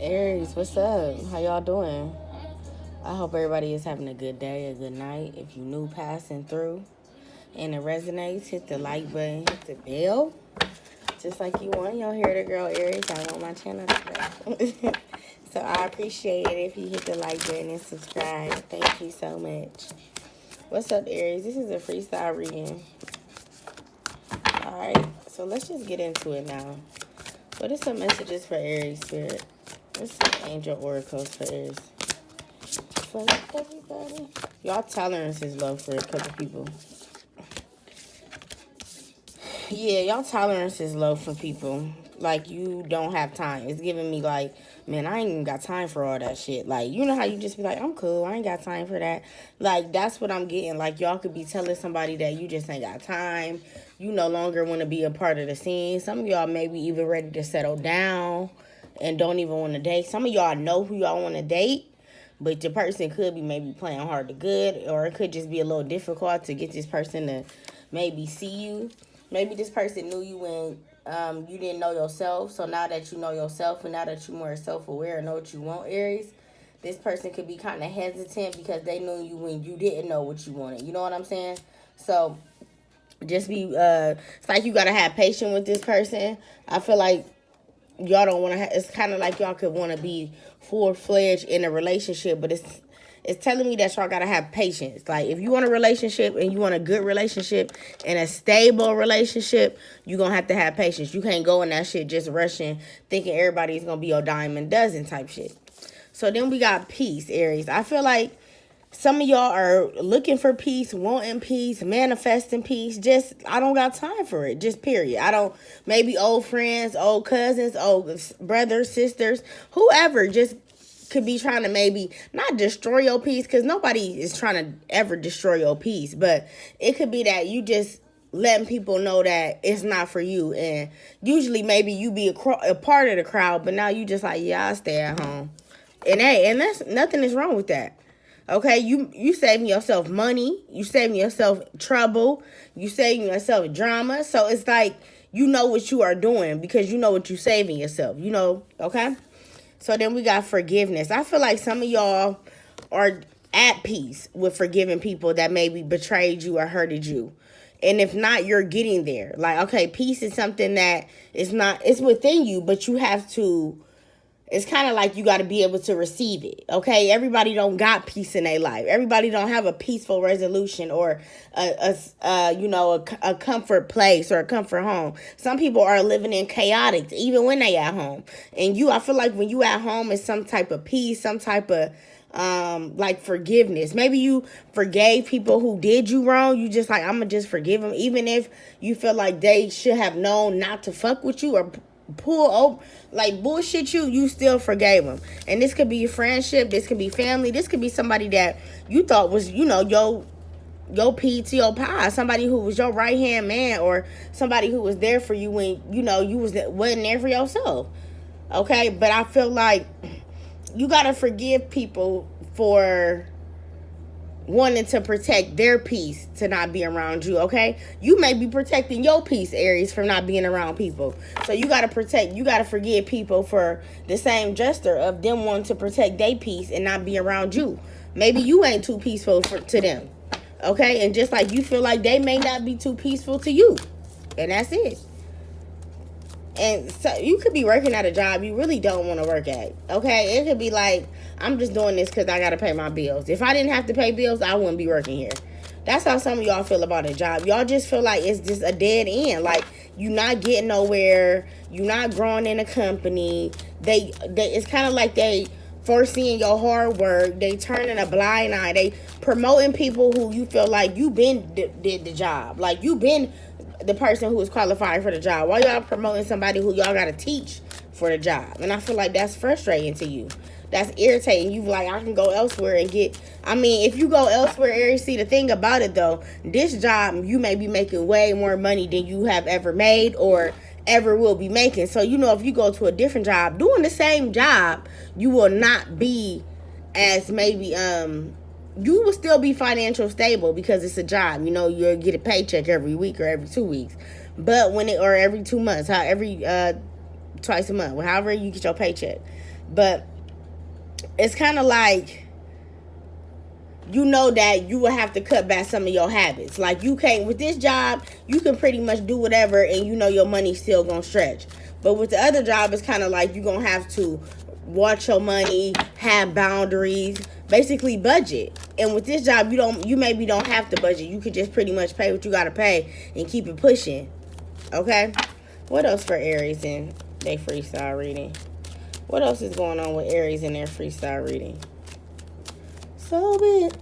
Aries, what's up? How y'all doing? I hope everybody is having a good day, a good night. If you new passing through and it resonates, hit the like button, hit the bell. Just like you want. Y'all hear the girl Aries. I want my channel today. So I appreciate it if you hit the like button and subscribe. Thank you so much. What's up, Aries? This is a freestyle reading. Alright, so let's just get into it now. What are some messages for Aries, Spirit? What's some angel oracles for Aries? For everybody. Y'all tolerance is low for a couple people. Yeah, y'all tolerance is low for people. Like, you don't have time. It's giving me like, man, I ain't even got time for all that shit. Like, you know how you just be like, I'm cool, I ain't got time for that. Like, that's what I'm getting. Like, y'all could be telling somebody that you just ain't got time. You no longer want to be a part of the scene. Some of y'all may be even ready to settle down and don't even want to date. Some of y'all know who y'all want to date, but the person could be maybe playing hard to good, or it could just be a little difficult to get this person to maybe see you. Maybe this person knew you when you didn't know yourself. So now that you know yourself and now that you're more self-aware and know what you want, Aries, this person could be kind of hesitant because they knew you when you didn't know what you wanted. You know what I'm saying? So just be, it's like you got to have patience with this person. I feel like y'all don't want to it's kind of like y'all could want to be full-fledged in a relationship, but it's telling me that y'all gotta have patience. Like, if you want a relationship and you want a good relationship and a stable relationship, you're gonna have to have patience. You can't go in that shit just rushing, thinking everybody's gonna be your dime a dozen type shit. So then we got peace, Aries. I feel like some of y'all are looking for peace, wanting peace, manifesting peace. Just, I don't got time for it. Just period. I don't, maybe old friends, old cousins, old brothers, sisters, whoever just could be trying to maybe not destroy your peace, because nobody is trying to ever destroy your peace. But it could be that you just letting people know that it's not for you. And usually maybe you be a part of the crowd, but now you just like, yeah, I'll stay at home. And hey, and that's nothing is wrong with that. Okay, you saving yourself money, you saving yourself trouble, you saving yourself drama. So it's like, you know what you are doing because you know what you saving yourself, you know, okay? So then we got forgiveness. I feel like some of y'all are at peace with forgiving people that maybe betrayed you or hurted you. And if not, you're getting there. Like, okay, peace is something that is not, it's within you, but you have to, it's kind of like you got to be able to receive it, okay? Everybody don't got peace in their life. Everybody don't have a peaceful resolution or a comfort place or a comfort home. Some people are living in chaotic even when they at home. And I feel like when you at home, it's some type of peace, some type of like forgiveness. Maybe you forgave people who did you wrong. You just like, I'm gonna just forgive them, even if you feel like they should have known not to fuck with you or bullshit you still forgave them. And this could be a friendship, this could be family, this could be somebody that you thought was, your P to your pie, somebody who was your right hand man, or somebody who was there for you when you wasn't there for yourself. Okay, but I feel like you gotta forgive people for wanting to protect their peace to not be around you, okay? You may be protecting your peace, Aries, from not being around people. So you gotta forgive people for the same gesture of them wanting to protect their peace and not be around you. Maybe you ain't too peaceful to them, okay? And just like you feel like they may not be too peaceful to you. And that's it. And so you could be working at a job you really don't want to work at, okay? It could be like, I'm just doing this because I got to pay my bills. If I didn't have to pay bills, I wouldn't be working here. That's how some of y'all feel about a job. Y'all just feel like it's just a dead end. Like, you're not getting nowhere. You're not growing in a company. It's kind of like they foreseeing your hard work. They turning a blind eye. They promoting people who you feel like you been did the job. Like, you been the person who is qualified for the job. Why y'all promoting somebody who y'all got to teach for the job? And I feel like that's frustrating to you. That's irritating. You like, I can go elsewhere and get, if you go elsewhere, Aries, see, the thing about it though, this job, you may be making way more money than you have ever made or ever will be making. So, if you go to a different job, doing the same job, you will not be as maybe, you will still be financial stable because it's a job. You'll get a paycheck every week or every 2 weeks. But or every 2 months, twice a month, however you get your paycheck. But it's kind of like, you know that you will have to cut back some of your habits. Like, you can't, with this job, you can pretty much do whatever and you know your money's still gonna stretch. But with the other job, it's kind of like you're gonna have to watch your money, have boundaries, basically budget. And with this job, you maybe don't have to budget. You could just pretty much pay what you gotta pay and keep it pushing. Okay? What else for Aries in their freestyle reading? What else is going on with Aries in their freestyle reading? So big.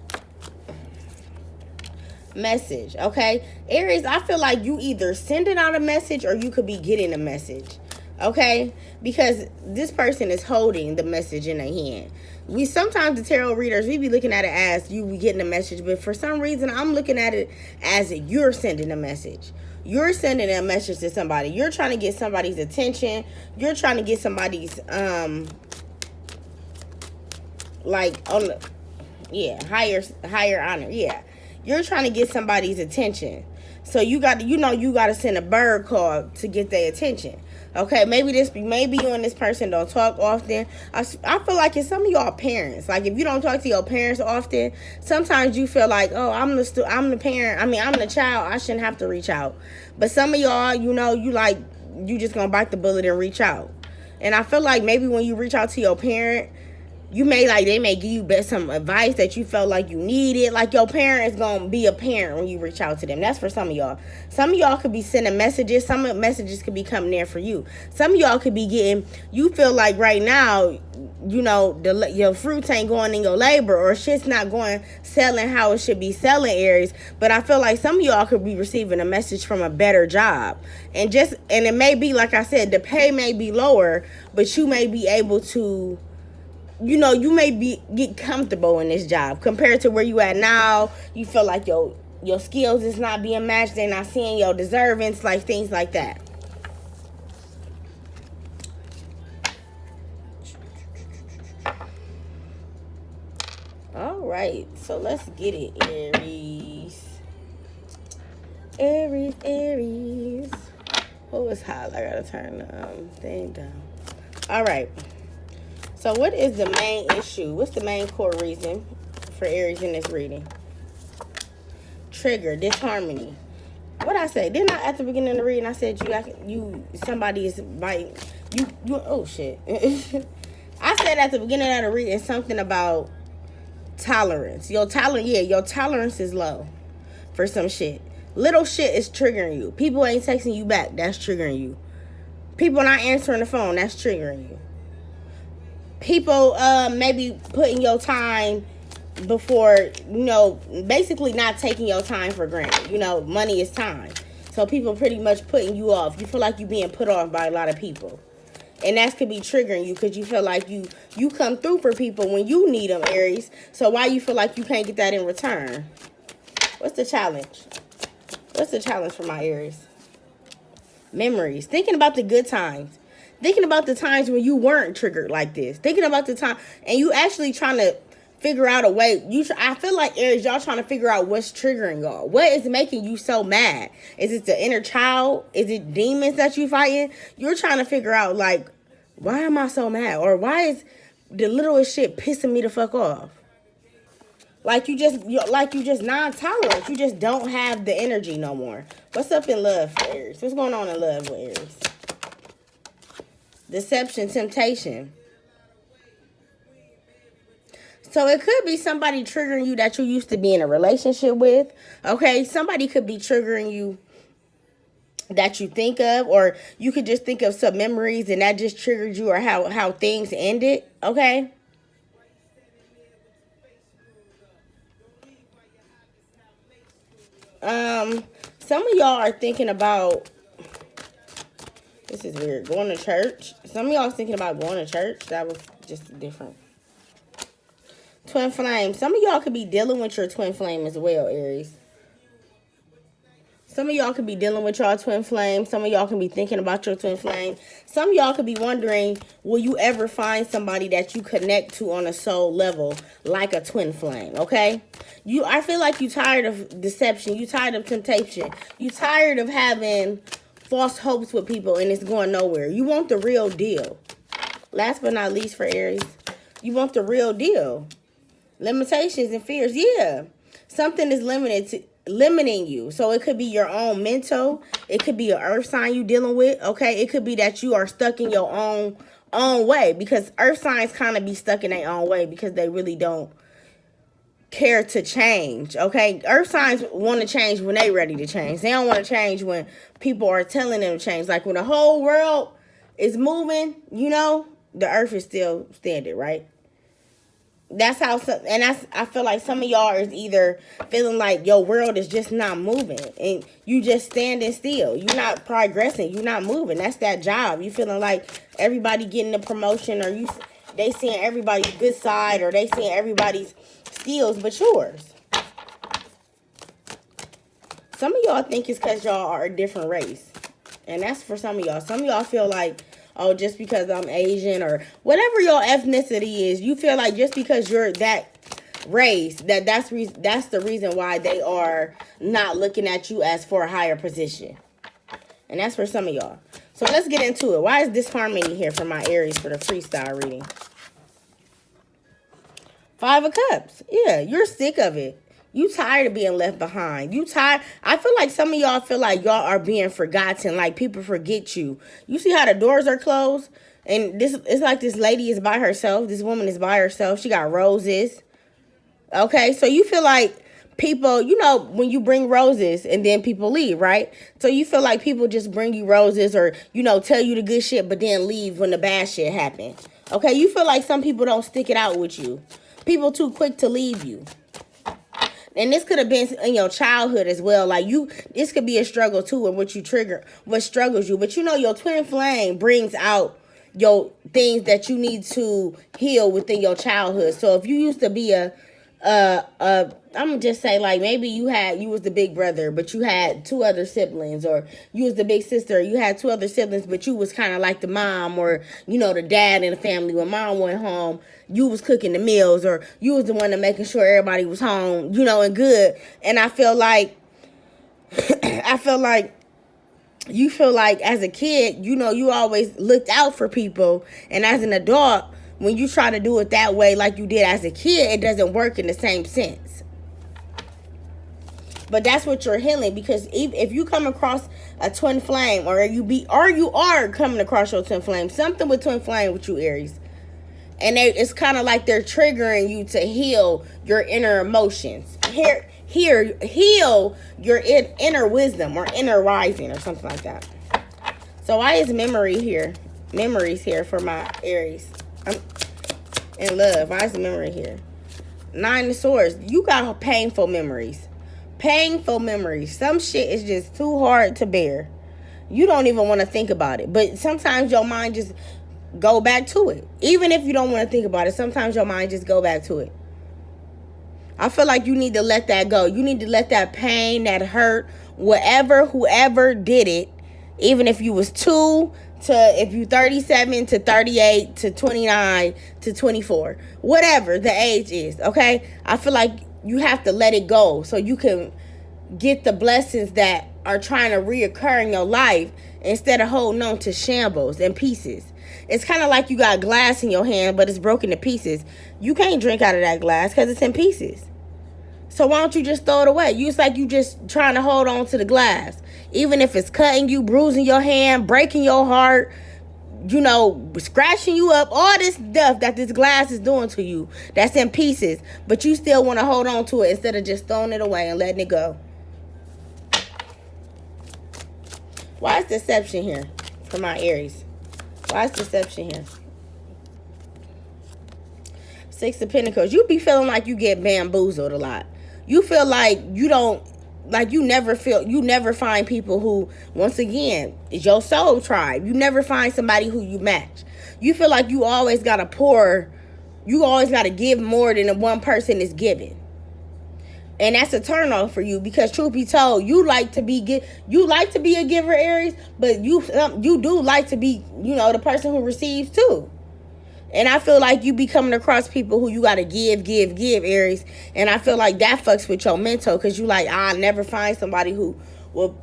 Message, okay? Aries, I feel like you either sending out a message or you could be getting a message. Okay? Because this person is holding the message in their hand. We sometimes, the tarot readers, we be looking at it as you getting a message, but for some reason I'm looking at it as you're sending a message. You're sending a message to somebody. You're trying to get somebody's attention. You're trying to get somebody's like on the, yeah, higher honor. Yeah. You're trying to get somebody's attention. So you got to, you got to send a bird call to get their attention. Okay, maybe you and this person don't talk often. I feel like it's some of y'all parents. Like, if you don't talk to your parents often, sometimes you feel like, oh, I'm the parent. I mean, I'm the child. I shouldn't have to reach out. But some of y'all, you just gonna bite the bullet and reach out. And I feel like maybe when you reach out to your parent, they may give you some advice that you felt like you needed. Like, your parent is going to be a parent when you reach out to them. That's for some of y'all. Some of y'all could be sending messages. Some of the messages could be coming there for you. Some of y'all could be getting, you feel like right now, your fruits ain't going in your labor, or shit's not going selling how it should be selling, Aries. But I feel like some of y'all could be receiving a message from a better job. And it may be, like I said, the pay may be lower, but you may be able to, you may get comfortable in this job compared to where you at now. You feel like your skills is not being matched. They're not seeing your deservings, like things like that. All right, so let's get it, Aries. Aries. Oh, it's hot. I gotta turn the thing down. All right. So what is the main issue? What's the main core reason for Aries in this reading? Trigger, disharmony. What I say? Didn't I, at the beginning of the reading, I said somebody is biting you? Oh shit! I said at the beginning of the reading something about tolerance. Your tolerance is low for some shit. Little shit is triggering you. People ain't texting you back. That's triggering you. People not answering the phone. That's triggering you. People maybe putting your time before, basically not taking your time for granted. Money is time. So people pretty much putting you off. You feel like you're being put off by a lot of people. And that could be triggering you because you feel like you come through for people when you need them, Aries. So why you feel like you can't get that in return? What's the challenge? What's the challenge for my Aries? Memories. Thinking about the good times. Thinking about the times when you weren't triggered like this. Thinking about the time, and you actually trying to figure out a way. I feel like, Aries, y'all trying to figure out what's triggering y'all. What is making you so mad? Is it the inner child? Is it demons that you fighting? You're trying to figure out, like, why am I so mad? Or why is the littlest shit pissing me the fuck off? Like you just non-tolerant. You just don't have the energy no more. What's up in love for Aries? What's going on in love with Aries? Deception, temptation. So it could be somebody triggering you that you used to be in a relationship with. Okay, somebody could be triggering you that you think of, or you could just think of some memories and that just triggered you, or how things ended. Okay. Some of y'all are thinking about, this is weird, going to church. Some of y'all are thinking about going to church. That was just different. Twin flame. Some of y'all could be dealing with your twin flame as well, Aries. Some of y'all could be dealing with your twin flame. Some of y'all can be thinking about your twin flame. Some of y'all could be wondering, will you ever find somebody that you connect to on a soul level like a twin flame, okay? I feel like you tired of deception. You tired of temptation. You tired of having false hopes with people and it's going nowhere. You want the real deal. Last but not least for Aries, you want the real deal. Limitations and fears, yeah. Something is limiting you. So it could be your own mental. It could be an earth sign you dealing with, okay? It could be that you are stuck in your own way, because earth signs kind of be stuck in their own way because they really don't care to change, okay? Earth signs want to change when they ready to change. They don't want to change when people are telling them to change. Like when the whole world is moving, you know, the earth is still standing, right? That's how, I feel like some of y'all is either feeling like your world is just not moving and you just standing still. You're not progressing. You're not moving. That's that job. You feeling like everybody getting a promotion, or they seeing everybody's good side, or they seeing everybody's skills but yours. Some of y'all think it's because y'all are a different race. And that's for some of y'all. Some of y'all feel like, oh, just because I'm Asian or whatever your ethnicity is, you feel like just because you're that race, that's the reason why they are not looking at you as for a higher position. And that's for some of y'all. So let's get into it. Why is disharmony here for my Aries for the freestyle reading? 5 of Cups. Yeah, you're sick of it. You tired of being left behind. You tired. I feel like some of y'all feel like y'all are being forgotten. Like people forget you. You see how the doors are closed? And it's like this lady is by herself. This woman is by herself. She got roses. Okay, so you feel like people, you know, when you bring roses and then people leave, right? So you feel like people just bring you roses or, you know, tell you the good shit but then leave when the bad shit happen. Okay, you feel like some people don't stick it out with you. People too quick to leave you. And this could have been in your childhood as well. Like this could be a struggle too, and what struggles you. But you know, your twin flame brings out your things that you need to heal within your childhood. So if you used to be I'm gonna just say like maybe you was the big brother, but you had 2 other siblings, or you was the big sister, you had 2 other siblings, but you was kind of like the mom or, you know, the dad in the family. When mom went home, you was cooking the meals, or you was the one that making sure everybody was home, you know, and good. And I feel like, you feel like as a kid, you know, you always looked out for people, and as an adult, when you try to do it that way like you did as a kid, it doesn't work in the same sense. But that's what you're healing, because if you come across a twin flame, or you are coming across your twin flame, something with twin flame with you, Aries, and it's kind of like they're triggering you to heal your inner emotions. Heal your inner wisdom or inner rising or something like that. So why is memories here for my Aries? In love, why is the memory here? 9 of Swords. You got painful memories. Painful memories. Some shit is just too hard to bear. You don't even want to think about it. But sometimes your mind just go back to it. Even if you don't want to think about it, sometimes your mind just go back to it. I feel like you need to let that go. You need to let that pain, that hurt, whoever did it, even if you was 2 to, if you 37 to 38 to 29 to 24, whatever the age is, okay? I feel like you have to let it go so you can get the blessings that are trying to reoccur in your life instead of holding on to shambles and pieces. It's kind of like you got glass in your hand, but it's broken to pieces. You can't drink out of that glass because it's in pieces. So why don't you just throw it away? It's like you just trying to hold on to the glass. Even if it's cutting you, bruising your hand, breaking your heart, you know, scratching you up, all this stuff that this glass is doing to you, that's in pieces. But you still want to hold on to it instead of just throwing it away and letting it go. Why is deception here for my Aries? Why is deception here? 6 of Pentacles. You be feeling like you get bamboozled a lot. You feel like you never find people who, once again, is your soul tribe. You never find somebody who you match. You feel like you always got to give more than the one person is giving. And that's a turnoff for you, because truth be told, you like to be a giver, Aries, but you do like to be, you know, the person who receives too. And I feel like you be coming across people who you got to give, Aries. And I feel like that fucks with your mental, because you like, I'll never find somebody who will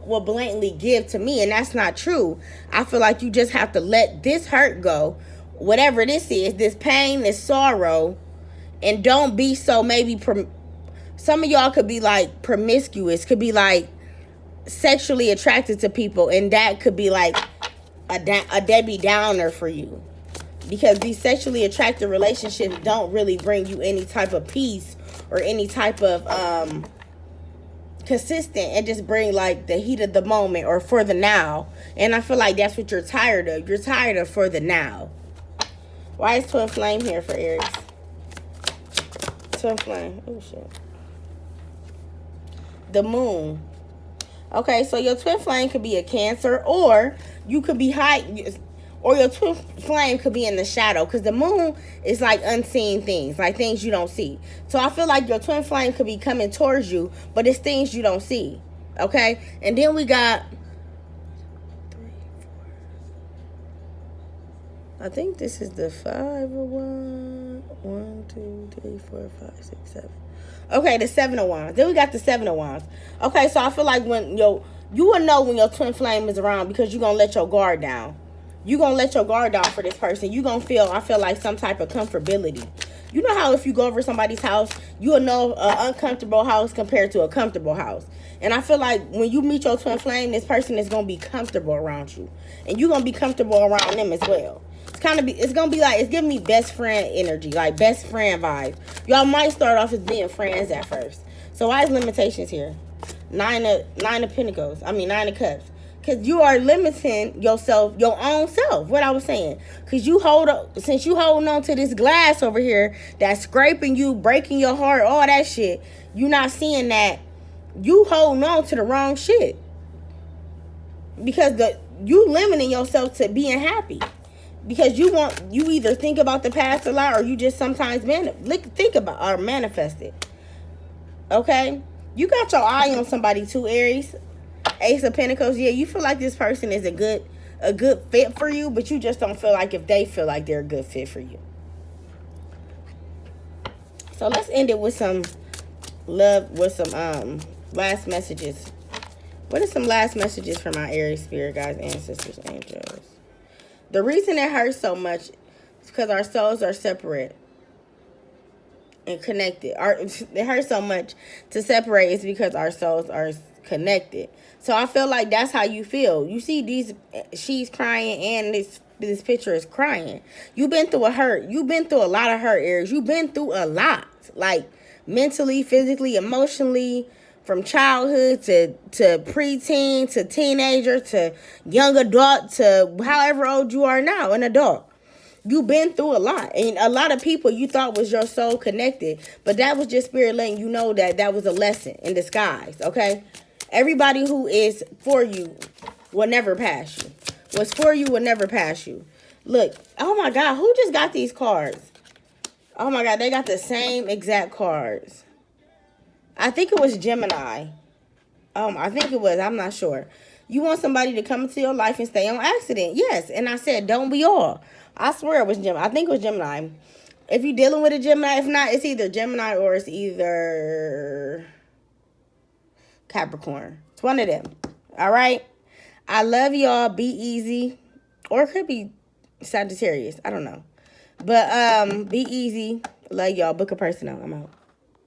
blatantly give to me. And that's not true. I feel like you just have to let this hurt go. whatever this is, this pain, this sorrow, and don't be so maybe some of y'all could be like promiscuous, could be like sexually attracted to people, and that could be like a Debbie Downer for you, because these sexually attracted relationships don't really bring you any type of peace or any type of consistent, and just bring like the heat of the moment or for the now. And I feel like that's what you're tired of. You're tired of for the now. Why is twin flame here for Aries? Twin flame. Oh shit. The moon. Okay, so your twin flame could be a Cancer, or you could be high, or your twin flame could be in the shadow, because the moon is like unseen things, like things you don't see. So I feel like your twin flame could be coming towards you, but it's things you don't see. Okay, and then we got 3, 4. I think this is the 5 of 1. 1, 2, 3, 4, 5, 6, 7. Okay, the 7 of Wands. Then we got the 7 of Wands. Okay, so I feel like when you will know when your twin flame is around, because you're going to let your guard down. You're going to let your guard down for this person. You're going to feel, I feel like, some type of comfortability. You know how if you go over somebody's house, you will know an uncomfortable house compared to a comfortable house. And I feel like when you meet your twin flame, this person is going to be comfortable around you. And you're going to be comfortable around them as well. It's gonna be like, it's giving me best friend energy, like best friend vibes. Y'all might start off as being friends at first. So why is limitations here? 9 of Pentacles. I mean 9 of Cups. Because you are limiting yourself, your own self. What I was saying. Because since you holding on to this glass over here that's scraping you, breaking your heart, all that shit, you not seeing that you holding on to the wrong shit. Because you limiting yourself to being happy. Because you either think about the past a lot, or you just sometimes think about or manifest it. Okay? You got your eye on somebody too, Aries. Ace of Pentacles. Yeah, you feel like this person is a good fit for you, but you just don't feel like if they feel like they're a good fit for you. So let's end it with some love, with some last messages. What are some last messages for my Aries spirit guides, ancestors, angels? The reason it hurts so much is because our souls are separate and connected. It hurts so much to separate is because our souls are connected. So I feel like that's how you feel. You see she's crying, and this picture is crying. You've been through a hurt. You've been through a lot of hurt, Aries. You've been through a lot. Like mentally, physically, emotionally. From childhood to preteen to teenager to young adult to however old you are now, an adult. You've been through a lot. And a lot of people you thought was your soul connected. But that was just spirit letting you know that was a lesson in disguise, okay? Everybody who is for you will never pass you. What's for you will never pass you. Look, oh my God, who just got these cards? Oh my God, they got the same exact cards. I think it was Gemini. I think it was. I'm not sure. You want somebody to come into your life and stay on accident. Yes. And I said, don't we all? I swear it was Gemini. I think it was Gemini. If you're dealing with a Gemini, if not, it's either Gemini or it's either Capricorn. It's one of them. All right? I love y'all. Be easy. Or it could be Sagittarius. I don't know. But be easy. Love y'all. Book a personal. I'm out.